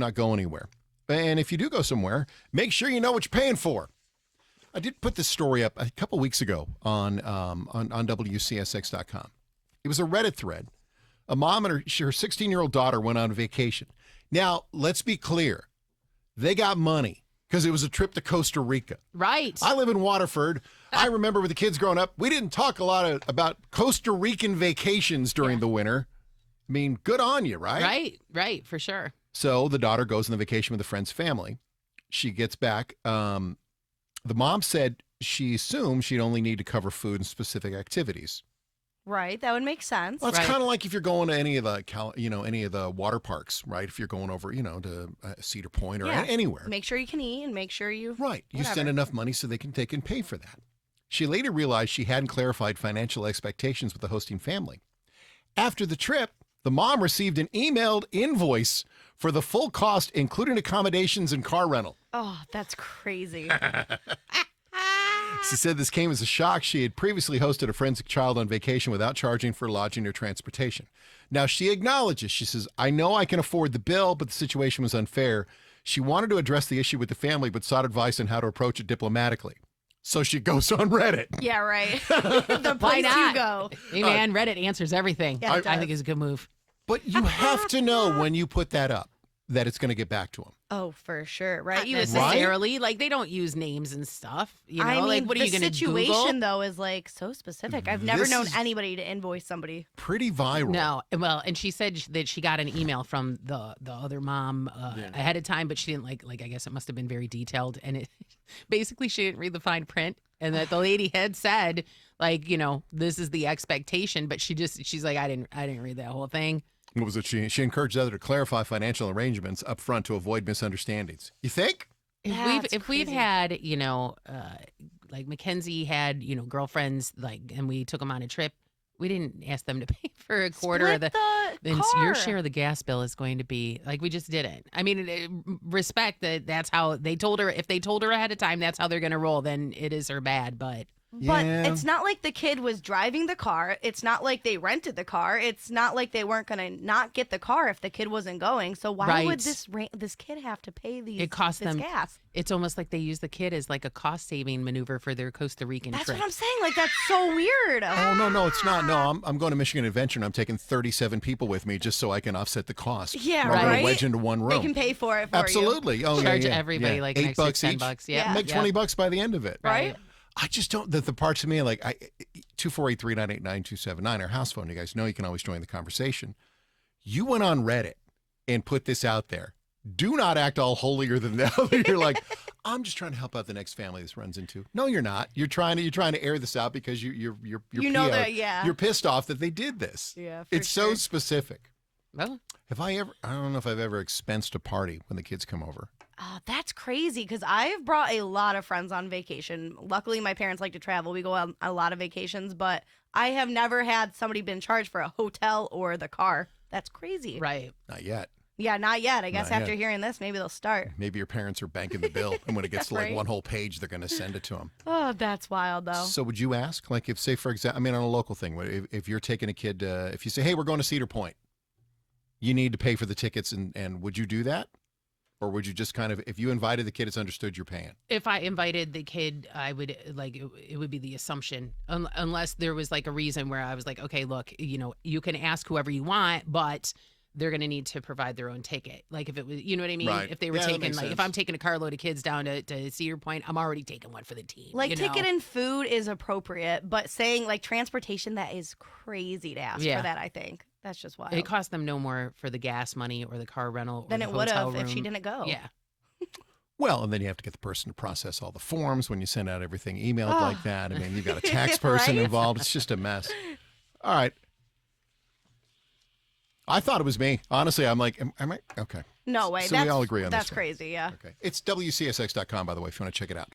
not go anywhere. And if you do go somewhere, make sure you know what you're paying for. I did put this story up a couple weeks ago on WCSX.com. It was a Reddit thread. A mom and her 16-year-old daughter went on vacation. Now, let's be clear. They got money because it was a trip to Costa Rica. Right. I live in Waterford. I remember with the kids growing up, we didn't talk a lot about Costa Rican vacations during the winter. I mean, good on you, right? Right, for sure. So the daughter goes on the vacation with a friend's family. She gets back. The mom said she assumed she'd only need to cover food and specific activities. Right, that would make sense. Well, it's Right. kind of like if you're going to any of the water parks, right? If you're going over, to Cedar Point or anywhere. Make sure you can eat and make sure you... Right. You whatever. send enough money so they can pay for that. She later realized she hadn't clarified financial expectations with the hosting family. After the trip, the mom received an emailed invoice for the full cost, including accommodations and car rental. Oh, that's crazy. She said this came as a shock. She had previously hosted a friend's child on vacation without charging for lodging or transportation. Now, she acknowledges, she says, I know I can afford the bill, but the situation was unfair. She wanted to address the issue with the family, but sought advice on how to approach it diplomatically. So she goes on Reddit. Yeah, right. The place you go. Hey, man, Reddit answers everything. Yeah, it I does. think it's a good move. But you have to know when you put that up that it's going to get back to them. Oh, for sure, right? Not You would think. necessarily. Like, they don't use names and stuff. You know, I mean, like, what are you the going to situation, Google? though, is like so specific. I've never This known is- anybody to invoice somebody. Pretty viral. No, well, and she said that she got an email from the other mom ahead of time, but she didn't like I guess it must have been very detailed, and it basically she didn't read the fine print, and that the lady had said like, this is the expectation, but she's like I didn't read that whole thing. What was it? She encouraged others to clarify financial arrangements up front to avoid misunderstandings. You think? If we've crazy. had like Mackenzie had girlfriends and we took them on a trip, we didn't ask them to pay for a quarter Split of the. the Then car. your share of the gas bill is going to be like we just didn't. I mean, respect that's how they told her. If they told her ahead of time, that's how they're going to roll. Then it is her bad. But But Yeah. it's not like the kid was driving the car. It's not like they rented the car. It's not like they weren't going to not get the car if the kid wasn't going. So why would Right. this kid have to pay these? It cost this them- gas. it's almost like they use the kid as like a cost saving maneuver for their Costa Rican That's trip. what I'm saying. Like that's so weird. Oh, no, it's not. No, I'm going to Michigan Adventure and I'm taking 37 people with me just so I can offset the cost. Yeah, We're going right? to wedge into one room. They can pay for it for you. Absolutely. Oh, Charge yeah. everybody like an $8 extra each. $10. Yeah. Make $20 by the end of it. Right? I just don't. The parts of me like 248-398-9279, our house phone. You guys know you can always join the conversation. You went on Reddit and put this out there. Do not act all holier than thou. You're like, I'm just trying to help out the next family this runs into. No, you're not. You're trying to air this out because you're You know PO. that, yeah. You're pissed off that they did this. Yeah, for It's so sure. specific. Well, I don't know if I've ever expensed a party when the kids come over. Oh, that's crazy because I've brought a lot of friends on vacation. Luckily, my parents like to travel. We go on a lot of vacations, but I have never had somebody been charged for a hotel or the car. That's crazy. right. Not yet. Yeah, not yet. I guess Not after yet. hearing this, maybe they'll start. Maybe your parents are banking the bill, and when it gets to like Right. one whole page, they're going to send it to them. Oh, that's wild, though. So would you ask, like, if, say, for example, I mean, on a local thing, if you're taking a kid, if you say, hey, we're going to Cedar Point, you need to pay for the tickets, and would you do that? Or would you just kind of, if you invited the kid, it's understood you're paying? If I invited the kid, I would it would be the assumption, unless there was like a reason where I was like, okay, look, you can ask whoever you want, but they're going to need to provide their own ticket. Like if it was, you know what I mean? Right. If they were Yeah, that taking, makes like, if sense. I'm taking a carload of kids down to Cedar Point, I'm already taking one for the team. Like, you know? ticket and food is appropriate, but saying, like, transportation, that is crazy to ask Yeah. for that, I think. That's just wild. It cost them no more for the gas money or the car rental or Than the it would hotel have if she room. didn't go. Yeah. Well, and then you have to get the person to process all the forms when you send out everything emailed Oh. like that. I mean, you've got a tax person Right? involved. It's just a mess. All right. I thought it was me. Honestly, I'm like, am I? Okay. No way. So we all agree on this That's one. crazy, yeah. Okay. It's WCSX.com, by the way, if you want to check it out.